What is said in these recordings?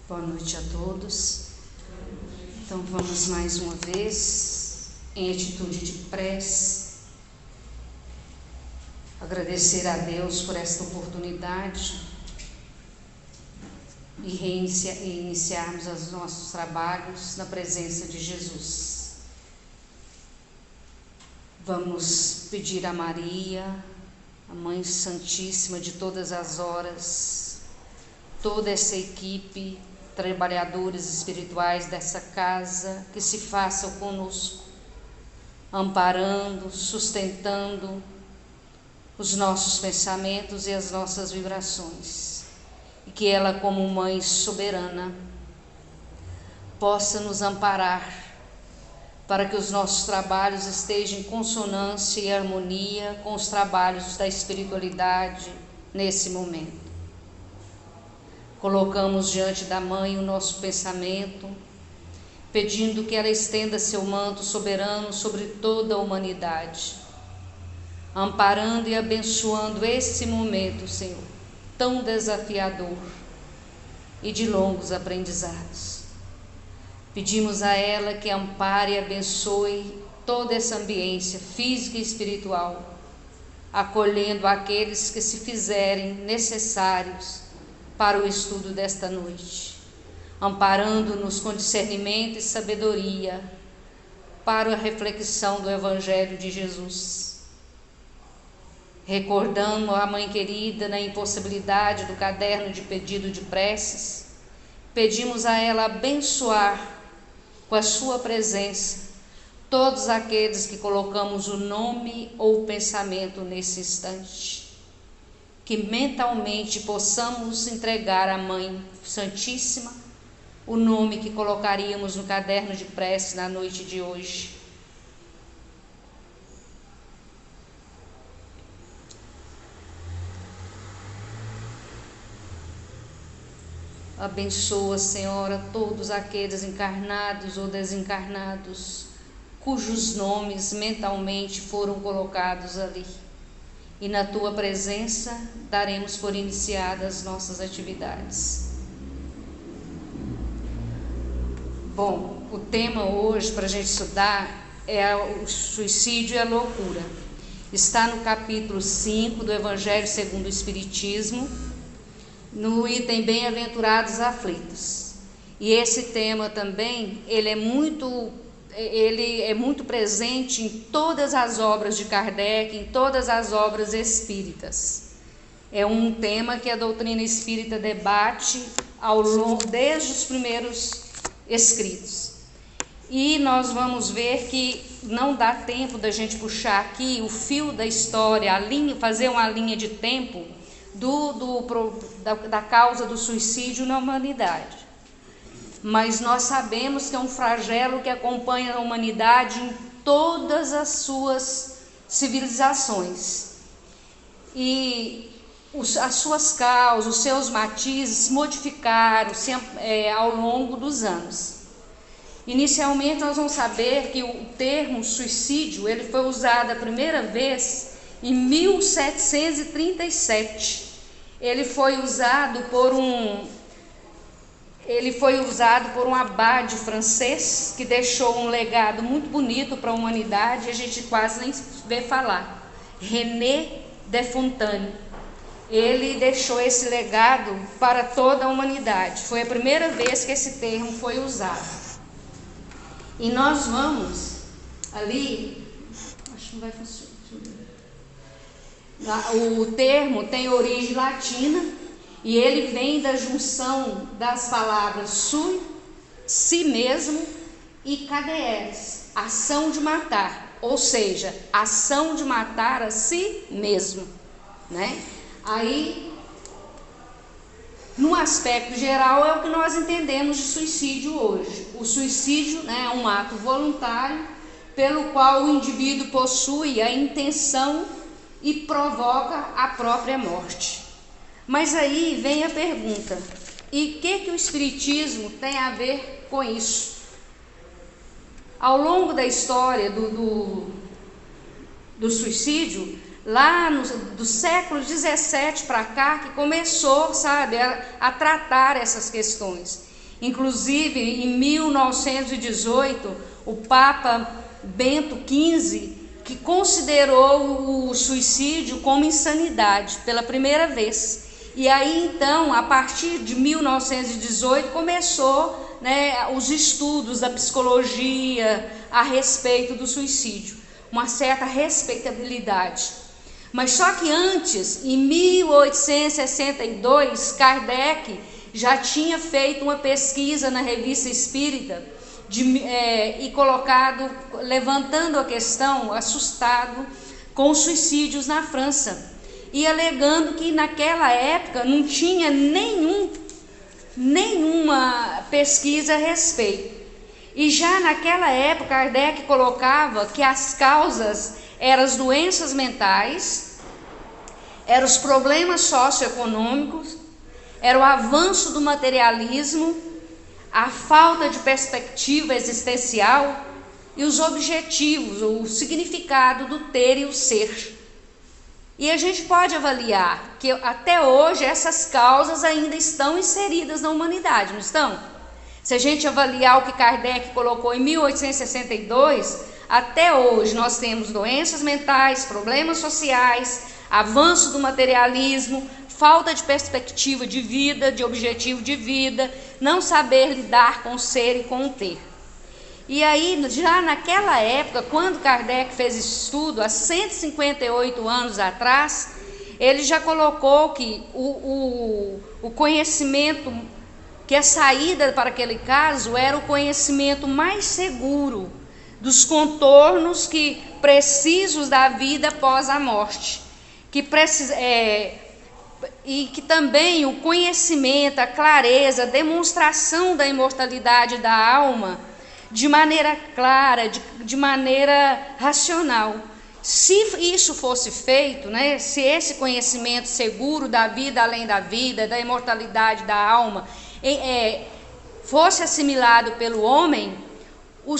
Boa noite a todos. Então vamos mais uma vez, em atitude de prece, agradecer a Deus por esta oportunidade e iniciarmos os nossos trabalhos na presença de Jesus. Vamos pedir a Maria, a Mãe Santíssima de todas as horas, toda essa equipe, trabalhadores espirituais dessa casa, que se façam conosco, amparando, sustentando os nossos pensamentos e as nossas vibrações, e que ela, como Mãe soberana, possa nos amparar para que os nossos trabalhos estejam em consonância e harmonia com os trabalhos da espiritualidade nesse momento. Colocamos diante da Mãe o nosso pensamento, pedindo que ela estenda seu manto soberano sobre toda a humanidade, amparando e abençoando esse momento, Senhor, tão desafiador e de longos aprendizados. Pedimos a ela que ampare e abençoe toda essa ambiência física e espiritual, acolhendo aqueles que se fizerem necessários para o estudo desta noite, amparando-nos com discernimento e sabedoria para a reflexão do Evangelho de Jesus. Recordando a Mãe querida na impossibilidade do caderno de pedido de preces, pedimos a ela abençoar com a sua presença todos aqueles que colocamos o nome ou o pensamento nesse instante, que mentalmente possamos entregar à Mãe Santíssima o nome que colocaríamos no caderno de prece na noite de hoje. Abençoa, Senhora, todos aqueles encarnados ou desencarnados, cujos nomes mentalmente foram colocados ali. E na Tua presença daremos por iniciadas nossas atividades. Bom, o tema hoje para a gente estudar é o suicídio e a loucura. Está no capítulo 5 do Evangelho segundo o Espiritismo, no item Bem-aventurados aflitos. E esse tema também, ele é muito presente em todas as obras de Kardec, em todas as obras espíritas. É um tema que a doutrina espírita debate ao longo, desde os primeiros escritos. E nós vamos ver que não dá tempo da gente puxar aqui o fio da história, fazer uma linha de tempo da causa do suicídio na humanidade. Mas nós sabemos que é um flagelo que acompanha a humanidade em todas as suas civilizações. E as suas causas, os seus matizes modificaram ao longo dos anos. Inicialmente nós vamos saber que o termo suicídio ele foi usado a primeira vez em 1737. Ele foi usado por um abade francês que deixou um legado muito bonito para a humanidade, e a gente quase nem vê falar. René de Fontaine. Ele deixou esse legado para toda a humanidade. Foi a primeira vez que esse termo foi usado. E nós vamos ali, acho que não vai funcionar. O termo tem origem latina e ele vem da junção das palavras sui, si mesmo, e caderes, ação de matar, ou seja, ação de matar a si mesmo, né? Aí, no aspecto geral, é o que nós entendemos de suicídio hoje. O suicídio, né, é um ato voluntário pelo qual o indivíduo possui a intenção e provoca a própria morte. Mas aí vem a pergunta: e o que o Espiritismo tem a ver com isso? Ao longo da história do suicídio, lá do século 17 para cá, que começou, a tratar essas questões. Inclusive, em 1918, o Papa Bento XV, que considerou o suicídio como insanidade pela primeira vez. E aí, então, a partir de 1918, começou, né, os estudos da psicologia a respeito do suicídio, uma certa respeitabilidade. Mas só que antes, em 1862, Kardec já tinha feito uma pesquisa na Revista Espírita e levantando a questão, assustado com os suicídios na França, e alegando que naquela época não tinha nenhuma pesquisa a respeito. E já naquela época, Kardec colocava que as causas eram as doenças mentais, eram os problemas socioeconômicos, era o avanço do materialismo, a falta de perspectiva existencial e os objetivos, o significado do ter e o ser. E a gente pode avaliar que até hoje essas causas ainda estão inseridas na humanidade, não estão? Se a gente avaliar o que Kardec colocou em 1862, até hoje nós temos doenças mentais, problemas sociais, avanço do materialismo, falta de perspectiva de vida, de objetivo de vida, não saber lidar com o ser e com o ter. E aí, já naquela época, quando Kardec fez esse estudo, há 158 anos atrás, ele já colocou que o conhecimento, que a saída para aquele caso era o conhecimento mais seguro dos contornos precisos da vida após a morte, e que também o conhecimento, a clareza, a demonstração da imortalidade da alma de maneira clara, de maneira racional. Se isso fosse feito, né, se esse conhecimento seguro da vida além da vida, da imortalidade da alma, fosse assimilado pelo homem, o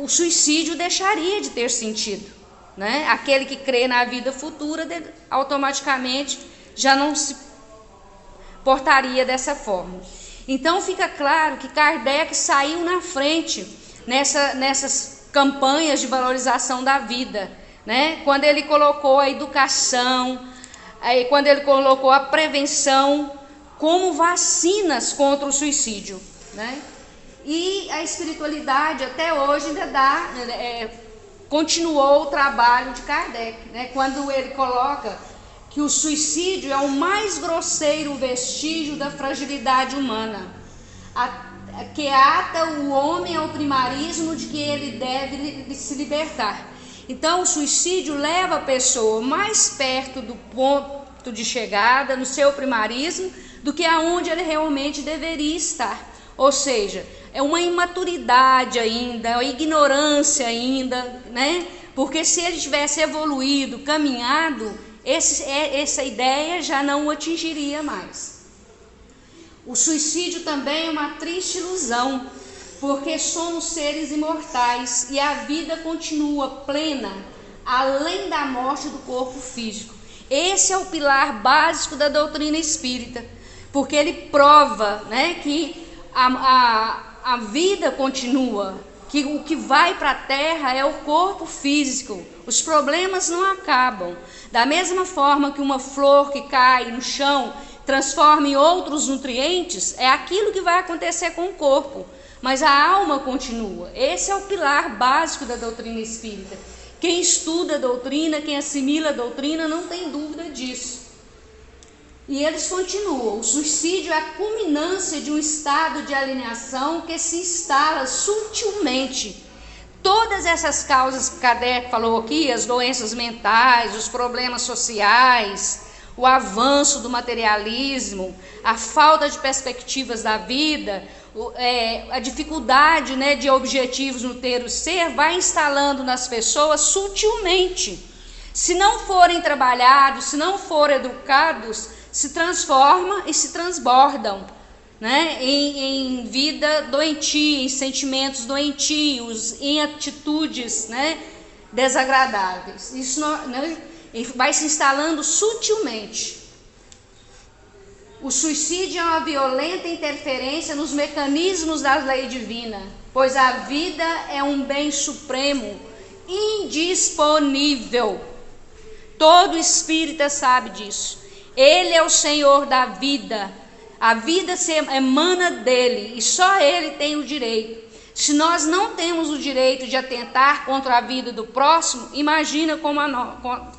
suicídio deixaria de ter sentido, né? Aquele que crê na vida futura automaticamente já não se portaria dessa forma. Então fica claro que Kardec saiu na frente nessas campanhas de valorização da vida, né? Quando ele colocou a educação, quando ele colocou a prevenção como vacinas contra o suicídio, né? E a espiritualidade até hoje ainda continuou o trabalho de Kardec, né? Quando ele coloca que o suicídio é o mais grosseiro vestígio da fragilidade humana, que ata o homem ao primarismo de que ele deve se libertar. Então o suicídio leva a pessoa mais perto do ponto de chegada, no seu primarismo, do que aonde ele realmente deveria estar. Ou seja, é uma imaturidade ainda, é uma ignorância ainda, né? Porque se ele tivesse evoluído, caminhado, essa ideia já não o atingiria mais. O suicídio também é uma triste ilusão, porque somos seres imortais e a vida continua plena além da morte do corpo físico. Esse é o pilar básico da doutrina espírita, porque ele prova, né, que a vida continua, que o que vai para a terra é o corpo físico, os problemas não acabam. Da mesma forma que uma flor que cai no chão transforma em outros nutrientes, é aquilo que vai acontecer com o corpo, mas a alma continua. Esse é o pilar básico da doutrina espírita. Quem estuda a doutrina, quem assimila a doutrina, não tem dúvida disso. E eles continuam: o suicídio é a culminância de um estado de alienação que se instala sutilmente. Todas essas causas que Kardec falou aqui, as doenças mentais, os problemas sociais, o avanço do materialismo, a falta de perspectivas da vida, a dificuldade, né, de objetivos no ter o ser, vai instalando nas pessoas sutilmente. Se não forem trabalhados, se não forem educados, se transformam e se transbordam, né, em vida doentia, em sentimentos doentios, em atitudes, né, desagradáveis. Isso não, né, vai se instalando sutilmente. O suicídio é uma violenta interferência nos mecanismos da lei divina, pois a vida é um bem supremo, indisponível. Todo espírita sabe disso. Ele é o Senhor da vida. A vida se emana dele e só ele tem o direito. Se nós não temos o direito de atentar contra a vida do próximo, imagina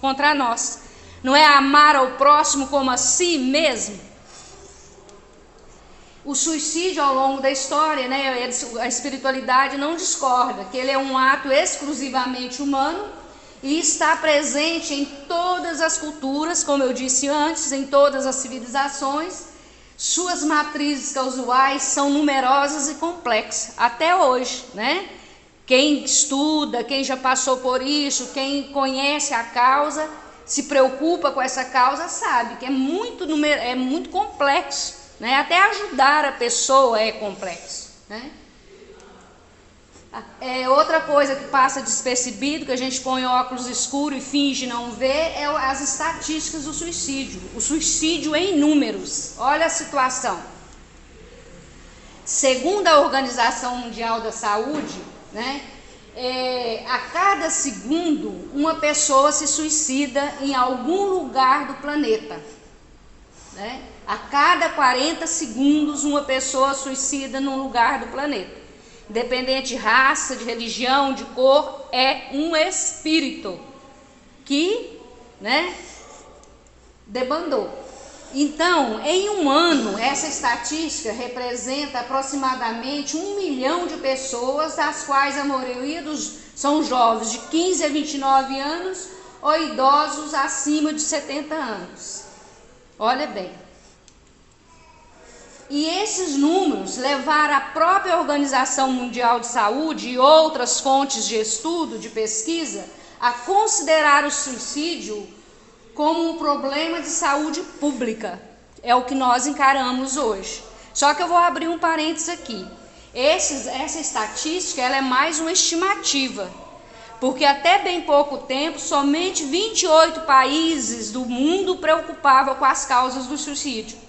contra nós. Não é amar ao próximo como a si mesmo? O suicídio ao longo da história, né, a espiritualidade não discorda que ele é um ato exclusivamente humano e está presente em todas as culturas, como eu disse antes, em todas as civilizações. Suas matrizes causais são numerosas e complexas, até hoje, né? Quem estuda, quem já passou por isso, quem conhece a causa, se preocupa com essa causa, sabe que é muito complexo. Né? Até ajudar a pessoa é complexo, né? Outra coisa que passa despercebido, que a gente põe óculos escuros e finge não ver, é as estatísticas do suicídio. O suicídio em números. Olha a situação. Segundo a Organização Mundial da Saúde, né, a cada segundo uma pessoa se suicida em algum lugar do planeta, né? A cada 40 segundos uma pessoa suicida num lugar do planeta. Independente de raça, de religião, de cor, é um espírito que, né, debandou. Então, em um ano, essa estatística representa aproximadamente 1 milhão de pessoas, das quais a maioria são jovens de 15 a 29 anos ou idosos acima de 70 anos. Olha bem. E esses números levaram a própria Organização Mundial de Saúde e outras fontes de estudo, de pesquisa, a considerar o suicídio como um problema de saúde pública. É o que nós encaramos hoje. Só que eu vou abrir um parênteses aqui. Essa estatística ela é mais uma estimativa, porque até bem pouco tempo, somente 28 países do mundo preocupavam com as causas do suicídio.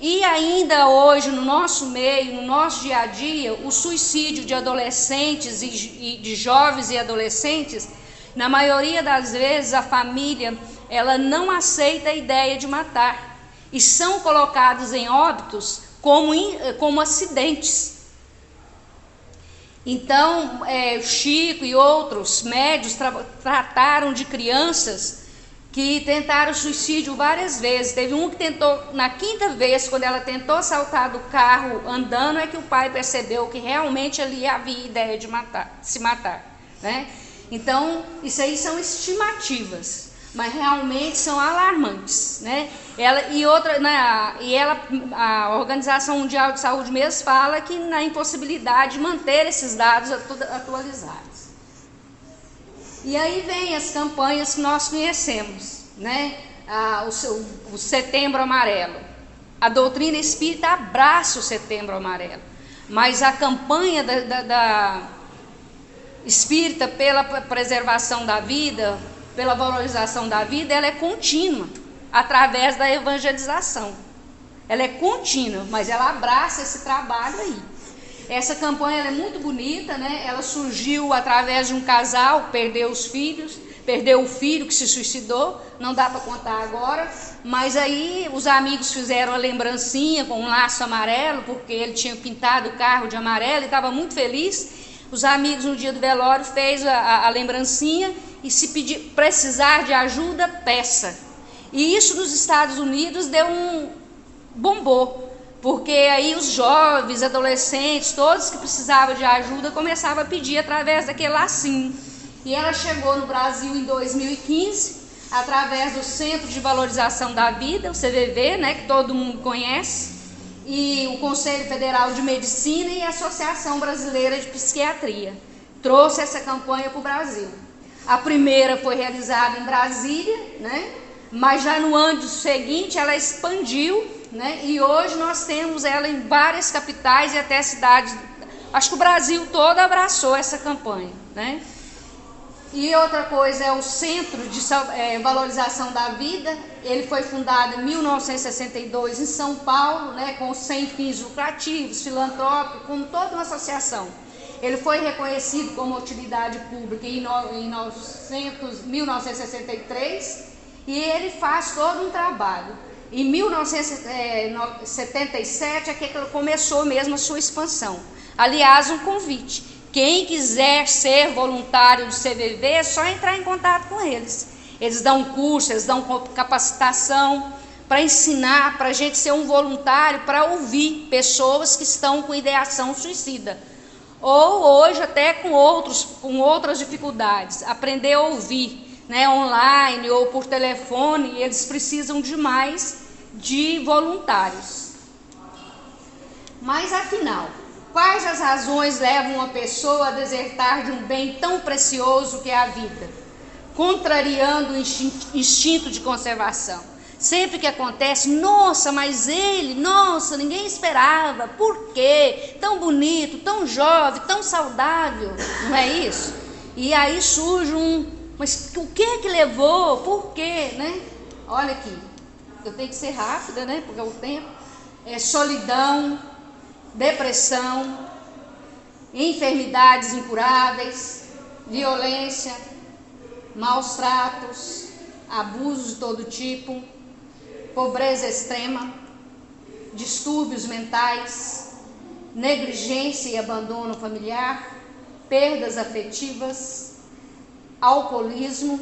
E ainda hoje, no nosso meio, no nosso dia a dia, o suicídio de adolescentes e de jovens e adolescentes, na maioria das vezes a família, ela não aceita a ideia de matar. E são colocados em óbitos como acidentes. Então, Chico e outros médios trataram de crianças que tentaram suicídio várias vezes. Teve um que tentou, na quinta vez, quando ela tentou saltar do carro andando, é que o pai percebeu que realmente ali havia ideia de se matar, né? Então, isso aí são estimativas, mas realmente são alarmantes, né? A Organização Mundial de Saúde mesmo fala que na impossibilidade de manter esses dados atualizados. E aí vem as campanhas que nós conhecemos, né? O Setembro Amarelo. A doutrina espírita abraça o Setembro Amarelo, mas a campanha da espírita pela preservação da vida, pela valorização da vida, ela é contínua, através da evangelização. Ela é contínua, mas ela abraça esse trabalho aí. Essa campanha ela é muito bonita, né? Ela surgiu através de um casal, perdeu o filho que se suicidou, não dá para contar agora, mas aí os amigos fizeram a lembrancinha com um laço amarelo, porque ele tinha pintado o carro de amarelo e estava muito feliz. Os amigos no dia do velório fez a lembrancinha e se precisar de ajuda, peça. E isso nos Estados Unidos deu um bombom. Porque aí os jovens, adolescentes, todos que precisavam de ajuda, começavam a pedir através daquele lacinho. E ela chegou no Brasil em 2015, através do Centro de Valorização da Vida, o CVV, né, que todo mundo conhece, e o Conselho Federal de Medicina e a Associação Brasileira de Psiquiatria. Trouxe essa campanha para o Brasil. A primeira foi realizada em Brasília, né, mas já no ano seguinte ela expandiu, né? E hoje nós temos ela em várias capitais e até cidades. Acho que o Brasil todo abraçou essa campanha, né? E outra coisa é o Centro de Valorização da Vida. Ele foi fundado em 1962 em São Paulo, né, com sem fins lucrativos, filantrópico, como toda uma associação. Ele foi reconhecido como utilidade pública em 1963 e ele faz todo um trabalho. Em 1977 é que ele começou mesmo a sua expansão. Aliás, um convite: quem quiser ser voluntário do CVV é só entrar em contato com eles. Eles dão curso, eles dão capacitação para ensinar, para a gente ser um voluntário, para ouvir pessoas que estão com ideação suicida. Ou hoje até com outras dificuldades, aprender a ouvir, né, online ou por telefone. Eles precisam demais de voluntários. Mas afinal, quais as razões levam uma pessoa a desertar de um bem tão precioso que é a vida, contrariando o instinto de conservação? Sempre que acontece, nossa, mas ninguém esperava, por quê? Tão bonito, tão jovem, tão saudável, não é isso? E aí surge mas o que levou, por quê, né? Olha aqui, eu tenho que ser rápida, né, porque é o tempo. Solidão, depressão, enfermidades incuráveis, violência, maus tratos, abusos de todo tipo, pobreza extrema, distúrbios mentais, negligência e abandono familiar, perdas afetivas, alcoolismo,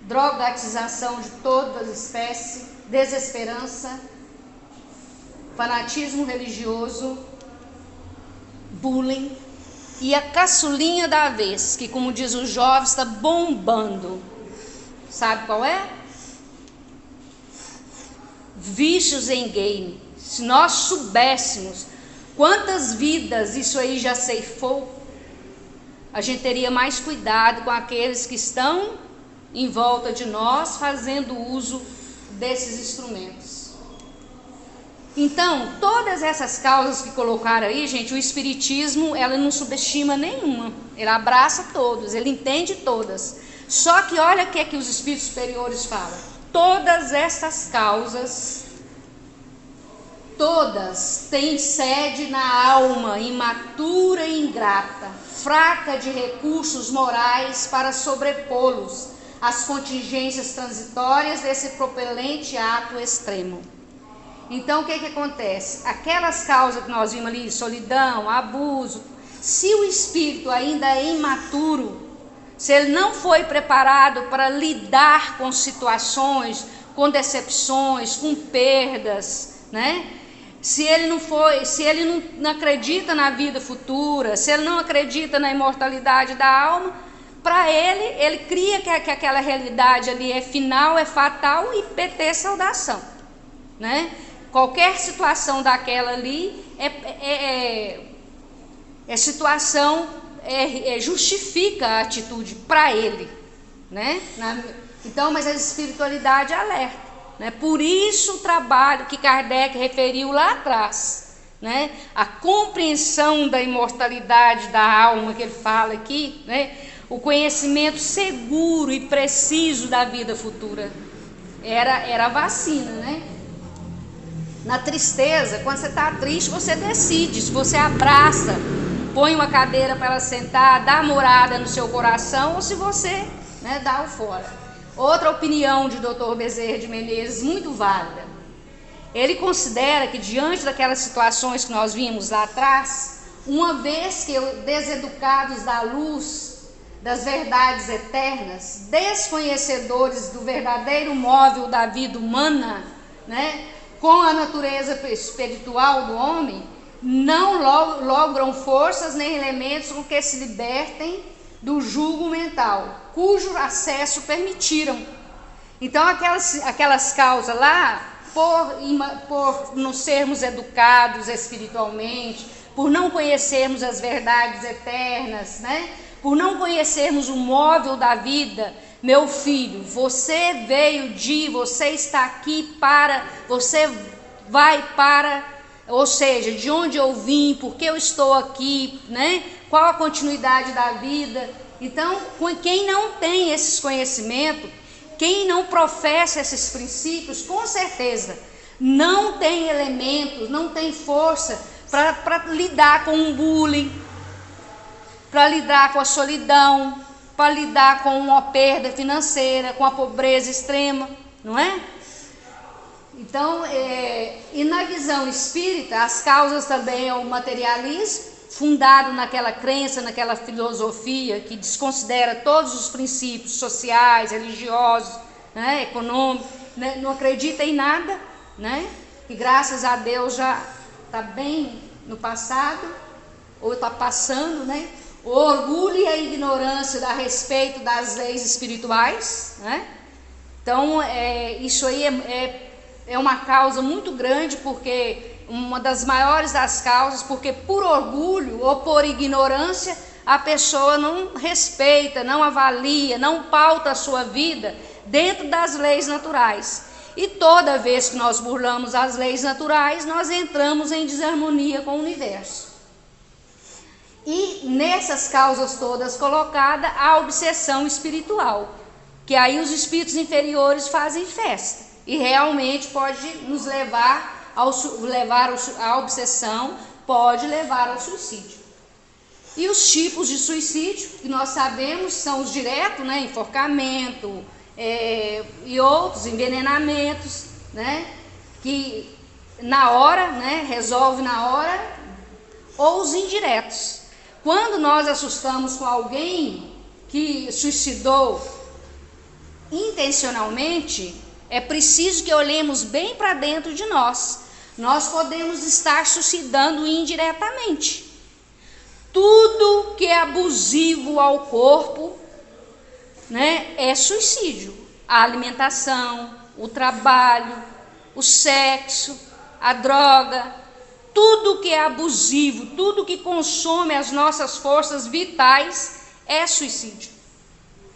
drogatização de todas as espécies, desesperança, fanatismo religioso, bullying e a caçulinha da vez, que, como diz o jovem, está bombando. Sabe qual é? Vícios em game. Se nós soubéssemos quantas vidas isso aí já ceifou, a gente teria mais cuidado com aqueles que estão em volta de nós fazendo uso desses instrumentos. Então, todas essas causas que colocaram aí, gente, o Espiritismo, ela não subestima nenhuma. Ele abraça todos, ele entende todas. Só que olha o que é que os espíritos superiores falam. Todas essas causas, todas têm sede na alma imatura e ingrata, fraca de recursos morais para sobrepô-los às contingências transitórias desse propelente ato extremo. Então, o que acontece? Aquelas causas que nós vimos ali, solidão, abuso, se o espírito ainda é imaturo, se ele não foi preparado para lidar com situações, com decepções, com perdas, né? Se ele não acredita na vida futura, se ele não acredita na imortalidade da alma, para ele cria que aquela realidade ali é final, é fatal e PT saudação, né? Qualquer situação daquela ali justifica a atitude para ele, né? Então, mas a espiritualidade alerta, né? Por isso o trabalho que Kardec referiu lá atrás, né? A compreensão da imortalidade da alma que ele fala aqui, né? O conhecimento seguro e preciso da vida futura era a vacina, né? Na tristeza, quando você está triste, você decide, se você abraça, põe uma cadeira para ela sentar, dá morada no seu coração, ou se você, né, dá o fora. Outra opinião de Dr. Bezerra de Menezes, muito válida. Ele considera que, diante daquelas situações que nós vimos lá atrás, uma vez que deseducados da luz, das verdades eternas, desconhecedores do verdadeiro móvel da vida humana, né, com a natureza espiritual do homem, não logram forças nem elementos com que se libertem do jugo mental, cujo acesso permitiram. Então, aquelas causas lá, por não sermos educados espiritualmente, por não conhecermos as verdades eternas, né? Por não conhecermos o móvel da vida, meu filho, você você está aqui você vai para, ou seja, de onde eu vim, por que eu estou aqui, né? Qual a continuidade da vida? Então, quem não tem esses conhecimentos, quem não professa esses princípios, com certeza não tem elementos, não tem força para lidar com um bullying, para lidar com a solidão, para lidar com uma perda financeira, com a pobreza extrema, não é? Então, e na visão espírita, as causas também é o materialismo, fundado naquela crença, naquela filosofia que desconsidera todos os princípios sociais, religiosos, né, econômicos, né, não acredita em nada, né, que graças a Deus já está bem no passado, ou está passando, né, o orgulho e a ignorância a respeito das leis espirituais, né. Então, isso aí é uma causa muito grande, porque uma das maiores das causas, porque por orgulho ou por ignorância a pessoa não respeita, não avalia, não pauta a sua vida dentro das leis naturais. E toda vez que nós burlamos as leis naturais, nós entramos em desarmonia com o universo. E nessas causas todas colocadas, a obsessão espiritual, que aí os espíritos inferiores fazem festa, e realmente pode nos levar a obsessão, pode levar ao suicídio. E os tipos de suicídio que nós sabemos são os diretos, né, enforcamento, e outros, envenenamentos, né, que na hora, né, resolve na hora, ou os indiretos. Quando nós assustamos com alguém que suicidou intencionalmente, é preciso que olhemos bem para dentro de nós. Nós podemos estar suicidando indiretamente. Tudo que é abusivo ao corpo, né, é suicídio. A alimentação, o trabalho, o sexo, a droga, tudo que é abusivo, tudo que consome as nossas forças vitais é suicídio.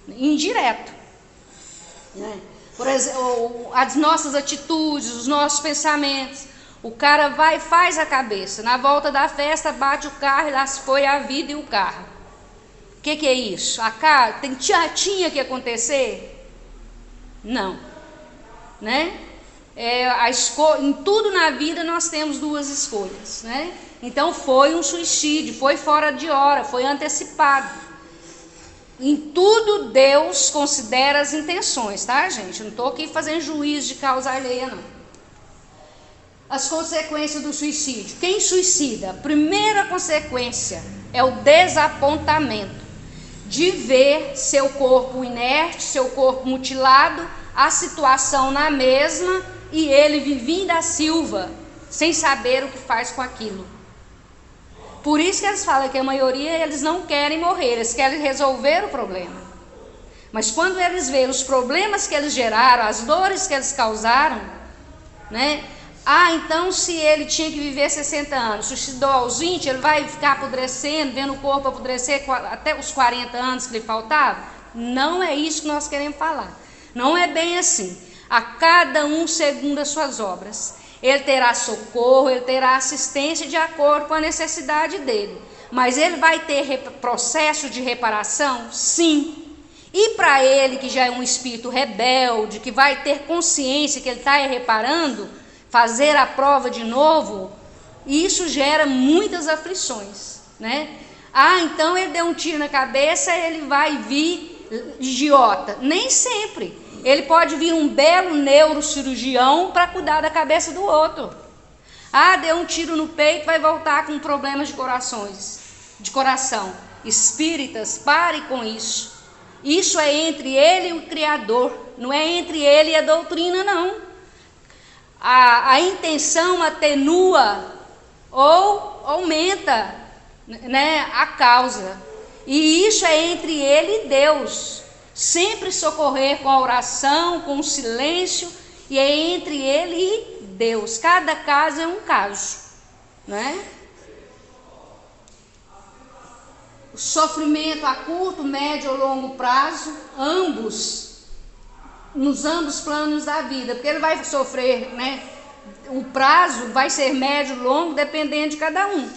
Indireto, né? Por exemplo, as nossas atitudes, os nossos pensamentos. O cara vai e faz a cabeça, na volta da festa bate o carro e lá se foi a vida e o carro. O que é isso? Tinha que acontecer? Não, né? Em tudo na vida nós temos duas escolhas, né? Então foi um suicídio, foi fora de hora, foi antecipado. Em tudo Deus considera as intenções, tá, gente? Eu não estou aqui fazendo juízo de causa alheia, não. As consequências do suicídio. Quem suicida? A primeira consequência é o desapontamento de ver seu corpo inerte, seu corpo mutilado, a situação na mesma e ele vivinho da Silva, sem saber o que faz com aquilo. Por isso que eles falam que a maioria eles não querem morrer, eles querem resolver o problema. Mas quando eles veem os problemas que eles geraram, as dores que eles causaram, né? Então se ele tinha que viver 60 anos, suicidou aos 20, ele vai ficar apodrecendo, vendo o corpo apodrecer até os 40 anos que lhe faltavam? Não é isso que nós queremos falar. Não é bem assim. A cada um segundo as suas obras. Ele terá socorro, ele terá assistência de acordo com a necessidade dele. Mas ele vai ter processo de reparação? Sim. E para ele que já é um espírito rebelde, que vai ter consciência que ele está reparando, fazer a prova de novo, isso gera muitas aflições, né? Então ele deu um tiro na cabeça, ele vai vir idiota. Nem sempre. Ele pode vir um belo neurocirurgião para cuidar da cabeça do outro. Deu um tiro no peito, vai voltar com problemas de coração. Espíritas, pare com isso. Isso é entre ele e o Criador, não é entre ele e a doutrina, não. A intenção atenua ou aumenta, né, a causa. E isso é entre ele e Deus. Sempre socorrer com a oração, com o silêncio, e é entre ele e Deus. Cada caso é um caso, né? O sofrimento a curto, médio ou longo prazo, nos ambos planos da vida, porque ele vai sofrer, né? O prazo vai ser médio, longo, dependendo de cada um.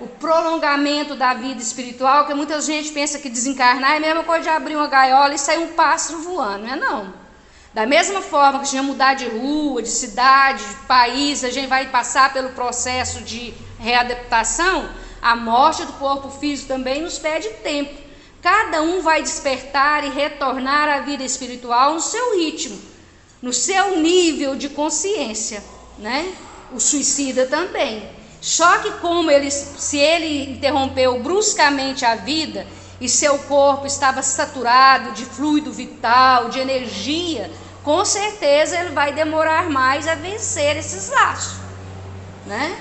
o prolongamento da vida espiritual, que muita gente pensa que desencarnar é a mesma coisa de abrir uma gaiola e sair um pássaro voando, não é não. Da mesma forma que a gente vai mudar de rua, de cidade, de país, a gente vai passar pelo processo de readaptação, a morte do corpo físico também nos pede tempo. Cada um vai despertar e retornar à vida espiritual no seu ritmo, no seu nível de consciência, né? O suicida também. Só que se ele interrompeu bruscamente a vida e seu corpo estava saturado de fluido vital, de energia, com certeza ele vai demorar mais a vencer esses laços, né?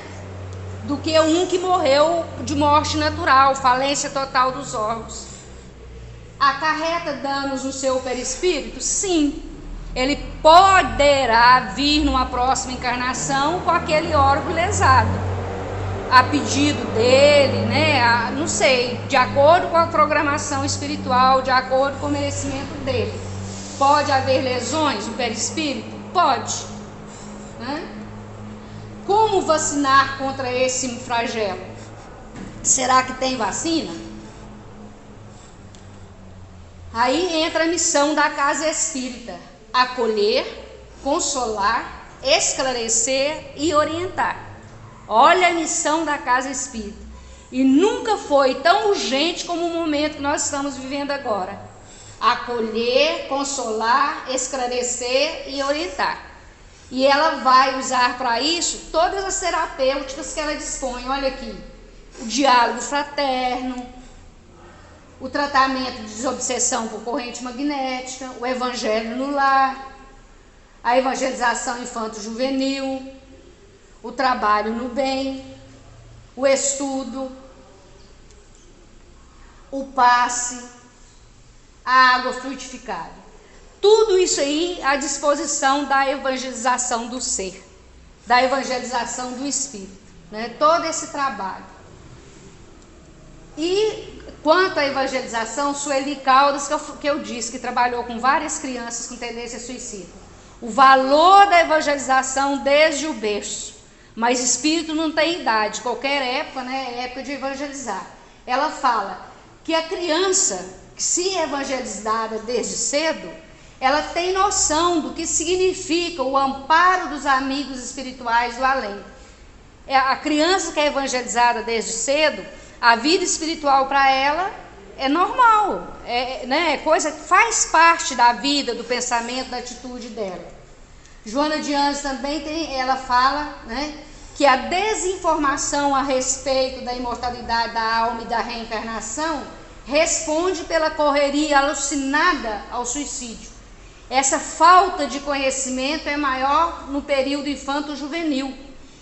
Do que um que morreu de morte natural, falência total dos órgãos. Acarreta danos no seu perispírito? Sim. Ele poderá vir numa próxima encarnação com aquele órgão lesado, a pedido dele, né? Não sei, de acordo com a programação espiritual, de acordo com o merecimento dele. Pode haver lesões no perispírito? Pode, né? Como vacinar contra esse flagelo? Será que tem vacina? Aí entra a missão da casa espírita: acolher, consolar, esclarecer e orientar. Olha a missão da casa espírita. E nunca foi tão urgente como o momento que nós estamos vivendo agora. Acolher, consolar, esclarecer e orientar. E ela vai usar para isso todas as terapêuticas que ela dispõe. Olha aqui: o diálogo fraterno, o tratamento de desobsessão por corrente magnética, o evangelho no lar, a evangelização infanto-juvenil, o trabalho no bem, o estudo, o passe, a água frutificada. Tudo isso aí à disposição da evangelização do ser, da evangelização do espírito, né? Todo esse trabalho. E quanto à evangelização, Sueli Caldas, que eu disse, que trabalhou com várias crianças com tendência suicida. O valor da evangelização desde o berço. Mas espírito não tem idade, qualquer época, né, é época de evangelizar. Ela fala que a criança, que se é evangelizada desde cedo, ela tem noção do que significa o amparo dos amigos espirituais do além. A criança que é evangelizada desde cedo, a vida espiritual para ela é normal, né, é coisa que faz parte da vida, do pensamento, da atitude dela. Joana de Anjos também ela fala, né, que a desinformação a respeito da imortalidade da alma e da reencarnação responde pela correria alucinada ao suicídio. Essa falta de conhecimento é maior no período infanto-juvenil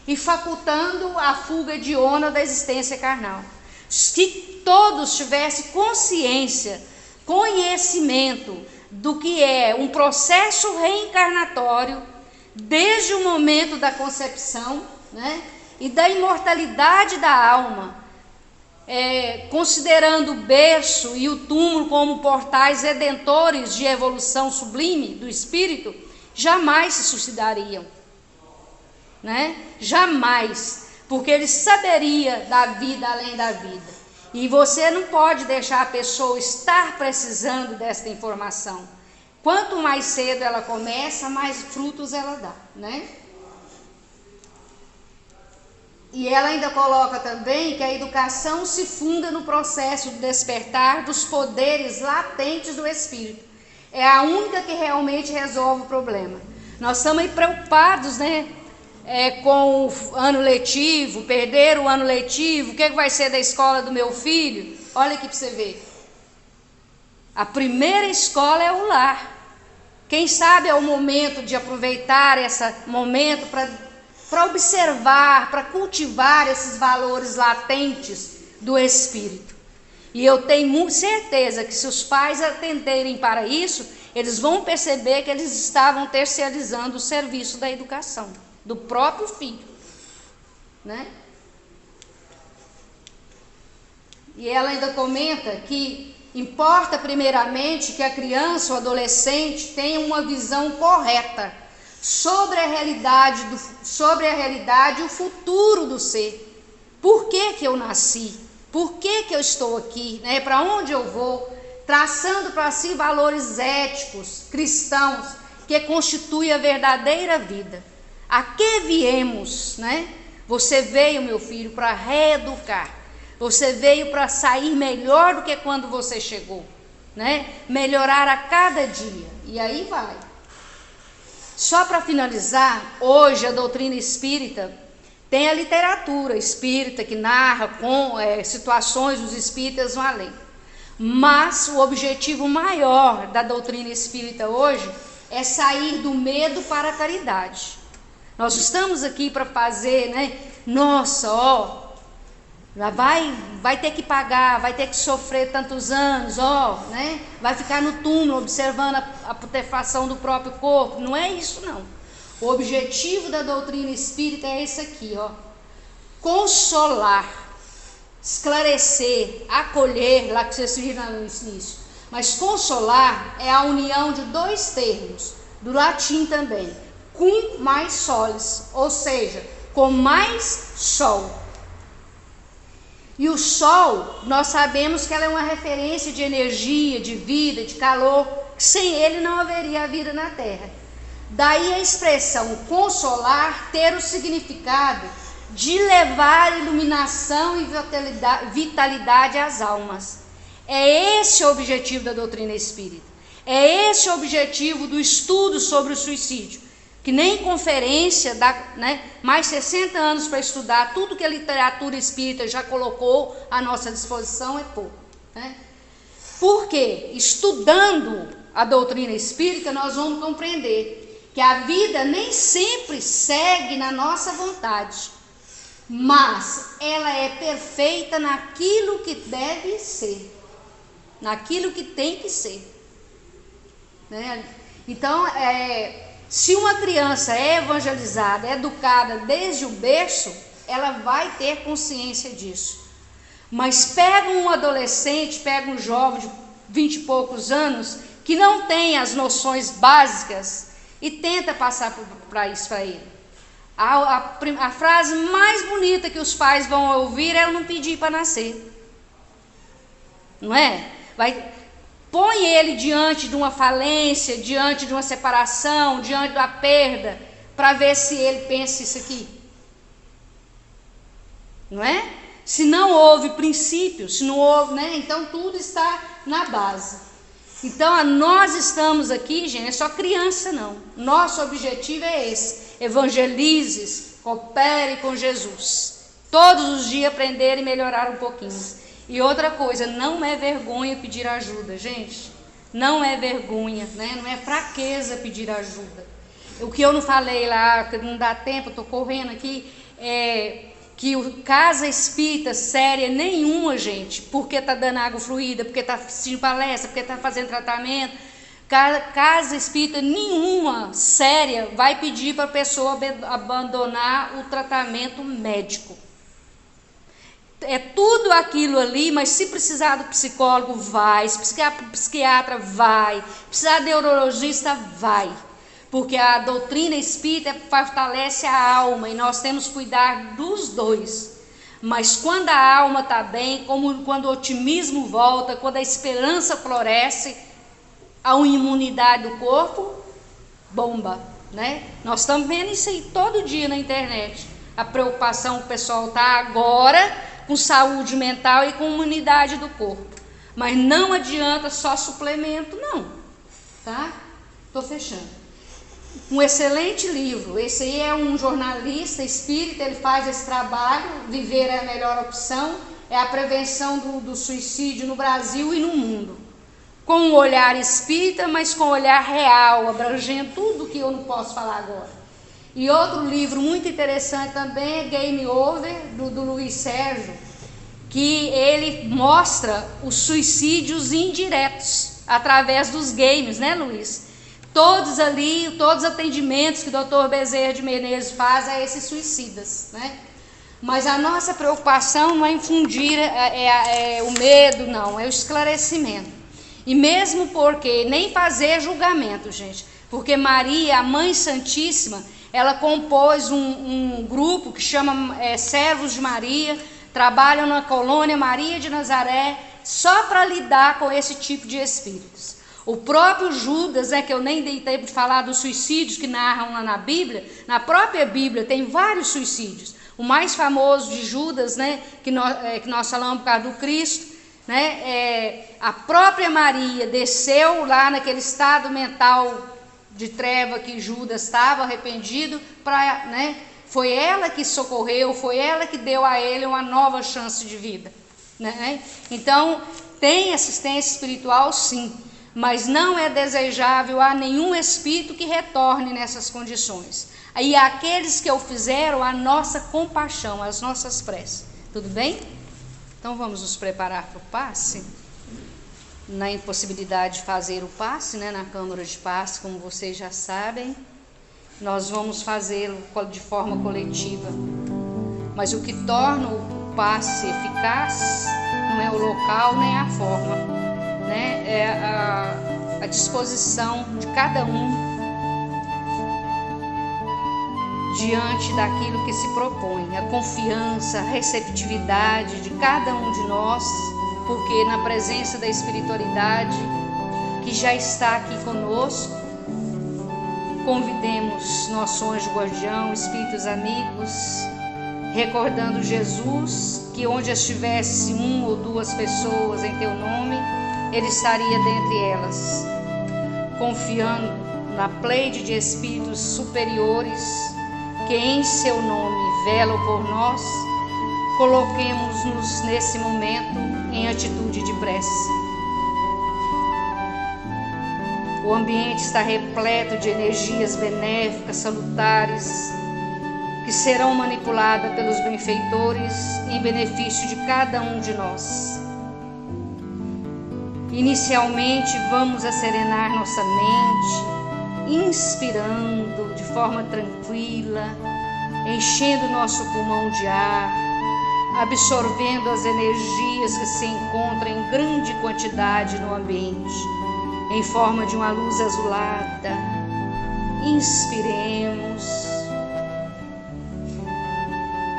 e facultando a fuga hedionda da existência carnal. Se todos tivessem consciência, conhecimento do que é um processo reencarnatório desde o momento da concepção, né, e da imortalidade da alma, considerando o berço e o túmulo como portais redentores de evolução sublime do espírito, jamais se suicidariam, né? Jamais, porque ele saberia da vida além da vida. E você não pode deixar a pessoa estar precisando desta informação. Quanto mais cedo ela começa, mais frutos ela dá, né? E ela ainda coloca também que a educação se funda no processo de despertar dos poderes latentes do espírito. É a única que realmente resolve o problema. Nós estamos aí preocupados, né, com o ano letivo, perder o ano letivo, o que vai ser da escola do meu filho? Olha aqui para você ver. A primeira escola é o lar. Quem sabe é o momento de aproveitar esse momento para observar, para cultivar esses valores latentes do espírito. E eu tenho certeza que se os pais atenderem para isso, eles vão perceber que eles estavam terceirizando o serviço da educação do próprio filho, né? E ela ainda comenta que importa primeiramente que a criança ou adolescente tenha uma visão correta sobre a realidade e o futuro do ser. por que eu nasci, por que eu estou aqui, né? Para onde eu vou, traçando para si valores éticos, cristãos, que constituem a verdadeira vida. A que viemos, né? Você veio, meu filho, para reeducar. Você veio para sair melhor do que quando você chegou, né? Melhorar a cada dia. E aí vai. Só para finalizar, hoje a doutrina espírita tem a literatura espírita que narra com situações dos espíritas no além. Mas o objetivo maior da doutrina espírita hoje é sair do medo para a caridade. Nós estamos aqui para fazer, né? Nossa, ó, vai ter que pagar, vai ter que sofrer tantos anos, ó, né? Vai ficar no túmulo observando a putrefação do próprio corpo. Não é isso, não. O objetivo da doutrina espírita é esse aqui, ó. Consolar, esclarecer, acolher, lá que vocês viram no início. Mas consolar é a união de dois termos, do latim também, cum mais solis, ou seja, com mais sol. E o sol, nós sabemos que ela é uma referência de energia, de vida, de calor, que sem ele não haveria a vida na Terra. Daí a expressão consolar ter o significado de levar iluminação e vitalidade às almas. É esse o objetivo da doutrina espírita. É esse o objetivo do estudo sobre o suicídio. Que nem conferência dá, né, mais 60 anos para estudar tudo que a literatura espírita já colocou à nossa disposição é pouco, né? Porque estudando a doutrina espírita nós vamos compreender que a vida nem sempre segue na nossa vontade, mas ela é perfeita naquilo que deve ser, naquilo que tem que ser, né? Então, se uma criança é evangelizada, é educada desde o berço, ela vai ter consciência disso. Mas pega um adolescente, pega um jovem de 20 e poucos anos, que não tem as noções básicas, e tenta passar para isso para ele. A frase mais bonita que os pais vão ouvir é não pedir para nascer. Não é? Põe ele diante de uma falência, diante de uma separação, diante da perda, para ver se ele pensa isso aqui. Não é? Se não houve princípios, se não houve, né? Então tudo está na base. Então nós estamos aqui, gente, é só criança não. Nosso objetivo é esse: evangelize, coopere com Jesus. Todos os dias aprender e melhorar um pouquinho. E outra coisa, não é vergonha pedir ajuda, gente. Não é vergonha, né? Não é fraqueza pedir ajuda. O que eu não falei lá, que não dá tempo, estou correndo aqui, que o casa espírita séria nenhuma, gente, porque está dando água fluida, porque está assistindo palestra, porque está fazendo tratamento, casa espírita nenhuma séria vai pedir para a pessoa abandonar o tratamento médico. É tudo aquilo ali, mas se precisar do psicólogo, vai. Se precisar do psiquiatra, vai. Se precisar de neurologista, vai. Porque a doutrina espírita fortalece a alma e nós temos que cuidar dos dois. Mas quando a alma está bem, quando o otimismo volta, quando a esperança floresce, a imunidade do corpo bomba, né? Nós estamos vendo isso aí todo dia na internet. A preocupação que o pessoal está agora com saúde mental e com imunidade do corpo. Mas não adianta só suplemento, não. Tá? Estou fechando. Um excelente livro. Esse aí é um jornalista espírita, ele faz esse trabalho. Viver é a melhor opção. É a prevenção do suicídio no Brasil e no mundo. Com um olhar espírita, mas com um olhar real, abrangendo tudo que eu não posso falar agora. E outro livro muito interessante também é Game Over, do Luiz Sérgio, que ele mostra os suicídios indiretos através dos games, né, Luiz? Todos ali, todos os atendimentos que o Dr. Bezerra de Menezes faz a esses suicidas, né? Mas a nossa preocupação não é infundir o medo, não, é o esclarecimento. E mesmo porque nem fazer julgamento, gente, porque Maria, a Mãe Santíssima, Ela compôs um grupo que chama Servos de Maria, trabalham na colônia Maria de Nazaré, só para lidar com esse tipo de espíritos. O próprio Judas, que eu nem dei tempo de falar dos suicídios que narram lá na Bíblia, na própria Bíblia tem vários suicídios. O mais famoso de Judas, que nós falamos por causa do Cristo, a própria Maria desceu lá naquele estado mental de treva que Judas estava arrependido, foi ela que socorreu, foi ela que deu a ele uma nova chance de vida. Então, tem assistência espiritual sim, mas não é desejável a nenhum espírito que retorne nessas condições. Aí aqueles que o fizeram, a nossa compaixão, as nossas preces. Tudo bem? Então vamos nos preparar para o passe. Na impossibilidade de fazer o passe, na câmara de passe, como vocês já sabem, nós vamos fazê-lo de forma coletiva. Mas o que torna o passe eficaz não é o local nem a forma, é a disposição de cada um diante daquilo que se propõe, a confiança, a receptividade de cada um de nós, porque na presença da espiritualidade que já está aqui conosco, convidemos nosso anjo guardião, espíritos amigos, recordando Jesus, que onde estivesse uma ou duas pessoas em teu nome, ele estaria dentre elas, confiando na pleide de espíritos superiores que em seu nome velam por nós. Coloquemos-nos nesse momento em atitude de prece. O ambiente está repleto de energias benéficas, salutares, que serão manipuladas pelos benfeitores em benefício de cada um de nós. Inicialmente, vamos serenar nossa mente, inspirando de forma tranquila, enchendo nosso pulmão de ar, absorvendo as energias que se encontram em grande quantidade no ambiente, em forma de uma luz azulada. Inspiremos,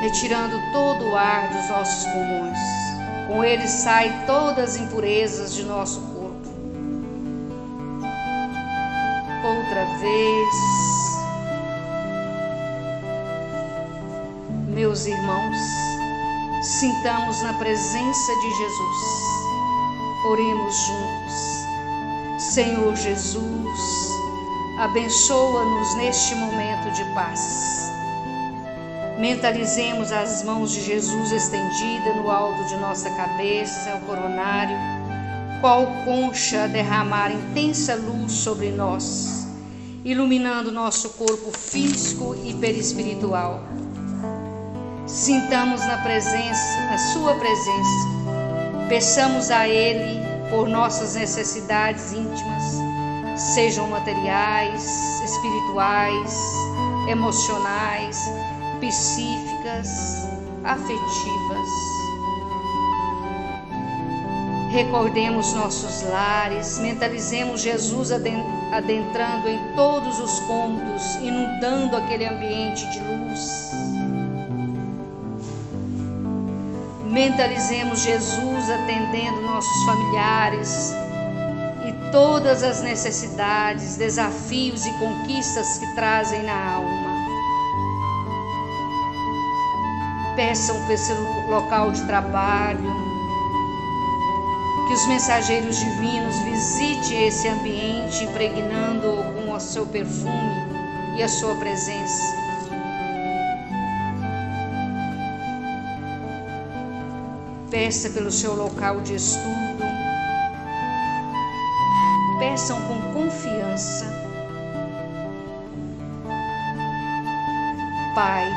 retirando todo o ar dos nossos pulmões. Com ele saem todas as impurezas de nosso corpo. Outra vez. Meus irmãos, sintamos na presença de Jesus. Oremos juntos. Senhor Jesus, abençoa-nos neste momento de paz. Mentalizemos as mãos de Jesus estendidas no alto de nossa cabeça, o coronário, qual concha a derramar intensa luz sobre nós, iluminando nosso corpo físico e perispiritual. Sintamos na sua presença, peçamos a Ele por nossas necessidades íntimas, sejam materiais, espirituais, emocionais, psíquicas, afetivas. Recordemos nossos lares, mentalizemos Jesus adentrando em todos os cômodos, inundando aquele ambiente de luz. Mentalizemos Jesus atendendo nossos familiares e todas as necessidades, desafios e conquistas que trazem na alma. Peçam para esse local de trabalho, que os mensageiros divinos visitem esse ambiente, impregnando-o com o seu perfume e a sua presença. Peça pelo seu local de estudo. Peçam com confiança. Pai,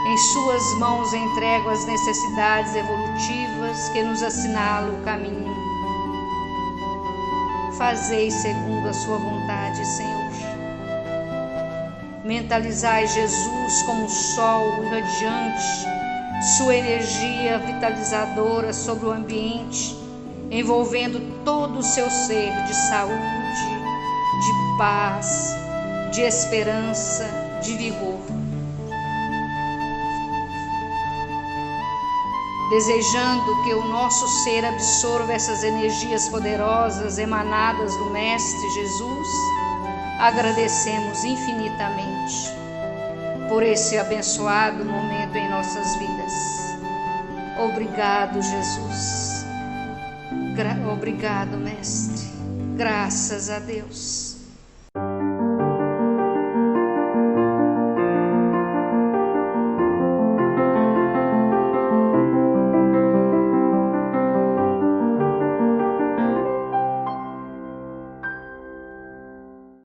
em suas mãos entrego as necessidades evolutivas que nos assinalam o caminho. Fazei segundo a sua vontade, Senhor. Mentalizai Jesus como o sol irradiante, sua energia vitalizadora sobre o ambiente, envolvendo todo o seu ser de saúde, de paz, de esperança, de vigor. Desejando que o nosso ser absorva essas energias poderosas emanadas do Mestre Jesus, agradecemos infinitamente por esse abençoado momento em nossas vidas. Obrigado, Jesus. Obrigado, Mestre. Graças a Deus.